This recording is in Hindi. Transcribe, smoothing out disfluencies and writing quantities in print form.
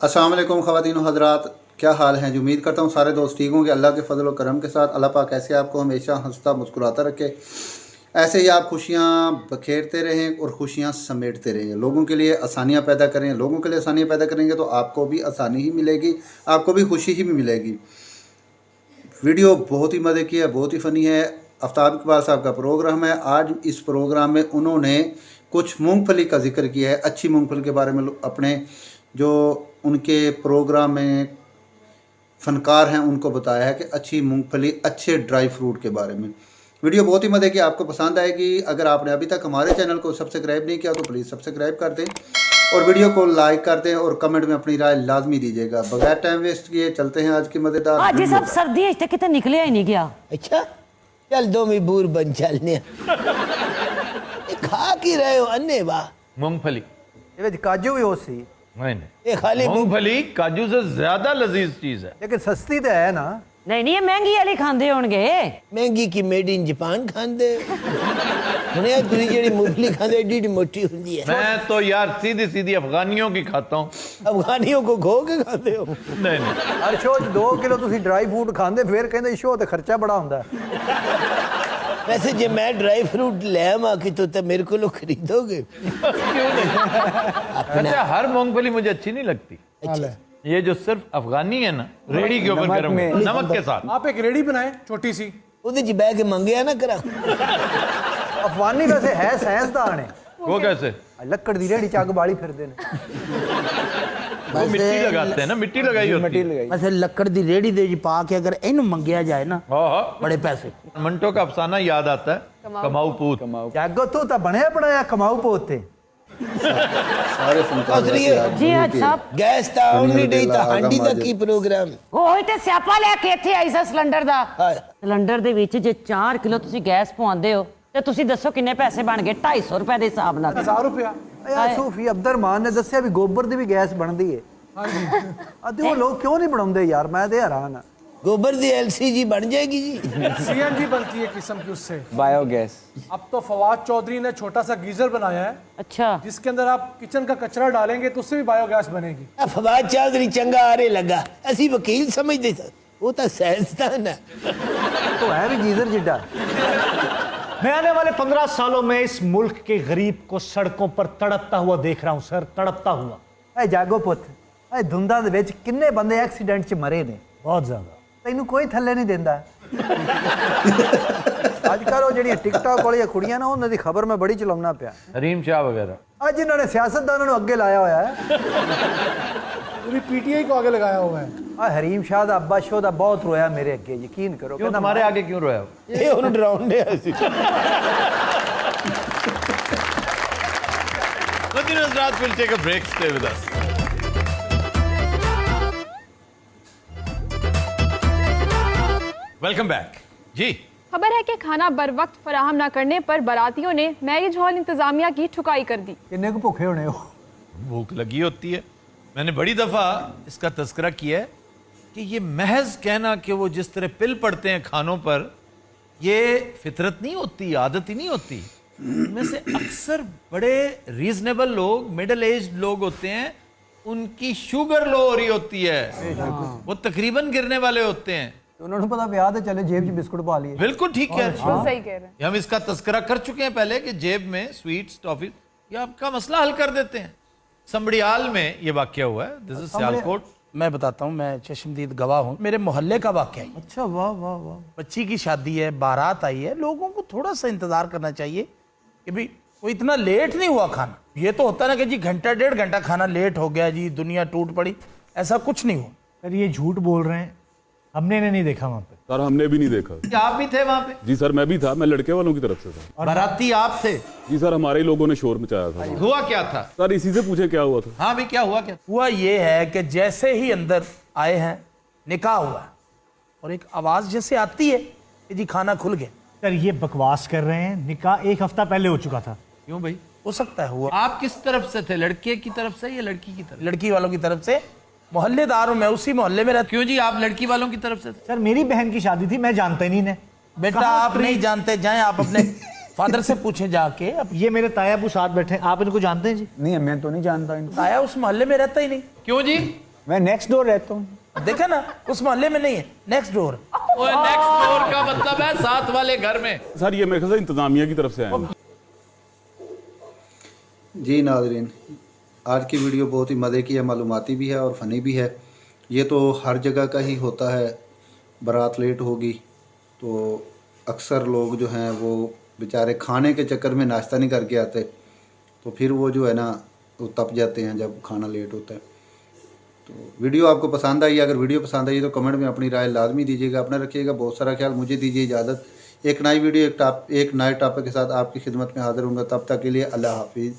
अस्सलाम वालेकुम ख़वातीन व हज़रात, क्या हाल हैं। उम्मीद करता हूँ सारे दोस्त ठीक होंगे। अल्लाह के फजल व करम के साथ अल्लाह पाक ऐसे आपको हमेशा हंसता मुस्कुराता रखे, ऐसे ही आप खुशियाँ बखेरते रहें और खुशियाँ समेटते रहें, लोगों के लिए आसानियाँ पैदा करें। लोगों के लिए आसानियाँ पैदा करेंगे तो आपको भी आसानी ही मिलेगी, आपको भी खुशी ही मिलेगी। वीडियो बहुत ही मज़े की है, बहुत ही फ़नी है। आफ्ताब इकबाल साहब का प्रोग्राम है। आज इस प्रोग्राम में उन्होंने कुछ मूंगफली का जिक्र किया है, अच्छी मूंगफली के बारे में। अपने जो उनके प्रोग्राम में फ़नकार हैं उनको बताया है कि अच्छी मूंगफली, अच्छे ड्राई फ्रूट के बारे में। वीडियो बहुत ही मज़े की, आपको पसंद आएगी। अगर आपने अभी तक हमारे चैनल को सब्सक्राइब नहीं किया तो प्लीज़ सब्सक्राइब कर दें और वीडियो को लाइक कर दें और कमेंट में अपनी राय लाजमी दीजिएगा। बगैर टाइम वेस्ट किए चलते हैं आज की मज़ेदार। आज जी सब सर्दी है, कितने निकले ही नहीं गया। अच्छा चल दो मी बूर बन चलने खा की रहे हो अन्ने वाह मूंगफली काजू भी हो सी नहीं ये खाली मूंगफली काजू से ज्यादा लजीज चीज है। लेकिन सस्ती तो है ना। नहीं ये महंगी वाली खांदे होंगे। महंगी की मेड इन जापान खांदे हुने दूरी जेडी मूंगफली खांदे एडी मोटी हुंदी है। मैं तो यार सीधी सीधी अफगानियों की खाता हूँ। अफगानियों को खो के खाते हो। नहीं हर शो 2 किलो तुसी ड्राई फ्रूट खांदे फिर कहंदे शो ते खर्चा बड़ा हुंदा है। वैसे जे मैं ड्राई फ्रूट ले आवा कि तो मेरे को लो खरीदोगे। क्यों नहीं। अच्छा हर मूंगफली मुझे अच्छी नहीं लगती। अच्छा ये जो सिर्फ अफगानी है ना, रेडी के ऊपर गरम नमक के साथ। आप एक रेडी बनाए छोटी सी, ओदे च बैठ के मंगया ना करा। अफगानी वैसे है साइंसदान है। वो कैसे? लक्कड़ दी रेड़ी चग बाली फिरदे ने। वो मिट्टी लगाते हैं ना, मिट्टी लगाई होती है। अच्छा लकड़ दी रेड़ी दे जी पा के अगर इन मंगया जाए ना हाँ बड़े पैसे। मंटो का अफसाना याद आता है, कमाऊ पूत। जागो तू ता बनया बनाया कमाऊ पोते। सारे फनकार जी हाज साहब गैस ता ओनली डे ता हांडी दा की प्रोग्राम ਉਹ ਤੇ ਸਿਆਪਾ ਲੈ ਕੇ ਇੱਥੇ ਆਈ ਸਾ ਸਿਲੰਡਰ ਦਾ। ਹਾਂ ਸਿਲੰਡਰ ਦੇ ਵਿੱਚ ਜੇ 4 ਕਿਲੋ ਤੁਸੀਂ ਗੈਸ ਪਵਾਉਂਦੇ ਹੋ ਤੇ ਤੁਸੀਂ ਦੱਸੋ ਕਿੰਨੇ ਪੈਸੇ ਬਣ ਗਏ 250 ਰੁਪਏ ਦੇ ਹਿਸਾਬ ਨਾਲ। 1000 रुपया। यार सूफी अब्दुलरमान ने दस्या भी गोबर दी भी गैस बनदी है। हाँ जी। अदे वो लोग क्यों नहीं बनाउंदे यार, मैं ते हैरान हां। गोबर दी एलसीजी बन जाएगी जी। सीएनजी बनती है किस्म की उससे। बायोगैस। अब तो फवाद चौधरी ने छोटा सा गीजर बनाया है अच्छा जिसके अंदर आप किचन का कचरा डालेंगे तो उससे भी बायोगैस बनेगी। फवाद चौधरी चंगा आरे लगा असी वकील समझते थे, वो तो साइंसदान है। तो है भी गीजर जिड्डा। मैं आने वाले 15 सालों में इस मुल्क के गरीब को सड़कों पर तड़पता हुआ देख रहा हूं सर, तड़पता हुआ। ए जागो पुत, ए धुंदा दे विच किन्ने बंदे एक्सीडेंट च मरे ने। बहुत ज्यादा। तैनू कोई थल्ले नहीं देंदा। अजकल वो जेडी टिकटॉक वाली कुड़ियां ना उन्हां दी खबर मैं बड़ी चलाउना पिया। हरीम शाह वगैरह आज इन्होंने सियासतदानों को अगे लाया होया है। पूरी पीटीआई को आगे लगाया हुआ है। आ हरीम शाह दा अब्बा शो दा बहुत रोया मेरे अगे, यकीन करो। क्यों तुम्हारे आगे क्यों रोया? ये उन डराउंडे ऐसी Continuous Raj will take a break. Stay with us. Welcome back. जी खबर है कि खाना बर वक्त फराहम न करने पर बारातियों ने मैरिज हॉल इंतजामिया की ठुकाई कर दी। किन्ने को भूखे होने हो। भूख लगी होती है। मैंने बड़ी दफा इसका तस्करा किया है कि ये महज कहना कि वो जिस तरह पिल पड़ते हैं खानों पर, ये फितरत नहीं होती, आदत ही नहीं होती। इनमें से अक्सर बड़े रीजनेबल लोग, मिडिल एज लोग होते हैं, उनकी शुगर लो हो रही होती है, वो तकरीबन गिरने वाले होते हैं। उन्होंने पता ब्याह दे चले जेब च बिस्कुट पा लिए। बिल्कुल ठीक है। सही कह रहे हैं। हम इसका तस्करा कर चुके हैं पहले कि जेब में स्वीट्स, टॉफी, ये आपका मसला हल कर देते हैं। संबड़ियाल में ये वाकया हुआ है। This is Sialkot. मैं बताता हूँ, मैं चश्मदीद गवाह हूँ, मेरे मोहल्ले का वाकया है। अच्छा वाह वाह वाह। बच्ची की शादी है, बारात आई है, लोगों को थोड़ा सा इंतजार करना चाहिए कि भाई कोई इतना लेट नहीं हुआ खाना। ये तो होता ना कि जी घंटा 1.5 घंटा खाना लेट हो गया जी, दुनिया टूट पड़ी, ऐसा कुछ नहीं हुआ। सर ये झूठ बोल रहे हैं, हमने इन्हें नहीं देखा वहां पे। सर हमने भी नहीं देखा। आप भी थे वहां पे? जी सर मैं भी था, मैं लड़के वालों की तरफ से था। बाराती आप थे? जी सर हमारे ही लोगों ने शोर मचाया था। हुआ क्या था? सर इसी से पूछे क्या हुआ था। हाँ भाई क्या हुआ क्या? हुआ ये है कि जैसे ही अंदर आए हैं निकाह हुआ है और एक आवाज़ जैसे आती है कि जी खाना खुल गया। सर ये बकवास कर रहे हैं, निकाह 1 हफ्ता पहले हो चुका था। क्यों भाई? हो सकता है हुआ। आप किस तरफ से थे, लड़के की तरफ से या लड़की की तरफ? लड़की वालों की तरफ से। मोहल्लेदार हूं मैं, उसी मोहल्ले में रहता। क्यों जी आप लड़की वालों की तरफ से थे? सर मेरी बहन की शादी थी, मैं जानता ही नहीं ने। बेटा आप नहीं जानते, जाएं आप अपने फादर से पूछें जाके। अब ये मेरे ताया अबू साथ बैठे हैं, आप इनको जानते हैं जी? नहीं मैं तो नहीं जानता इनको। ताया उस मोहल्ले में रहता ही नहीं। क्यों जी? मैं नेक्स्ट डोर रहता हूँ। देखा ना, उस मोहल्ले में नहीं है, नेक्स्ट डोर। नेक्स्ट डोर का मतलब है साथ वाले घर में। सर ये मेरे ख्याल से इंतजामिया की तरफ से आए हैं। जी नाज़रीन, आज की वीडियो बहुत ही मज़े की है, मालूमाती भी है और फ़नी भी है। ये तो हर जगह का ही होता है, बारात लेट होगी तो अक्सर लोग जो हैं वो बेचारे खाने के चक्कर में नाश्ता नहीं करके आते, तो फिर वो जो है ना वो तप जाते हैं जब खाना लेट होता है। तो वीडियो आपको पसंद आई, अगर वीडियो पसंद आई तो कमेंट में अपनी राय लाजमी दीजिएगा। अपना रखिएगा बहुत सारा ख्याल। मुझे दीजिए इजाज़त। एक नई वीडियो एक नए टॉपिक के साथ आपकी खिदमत में हाजिर होंगे। तब तक के लिए अल्लाह हाफिज़।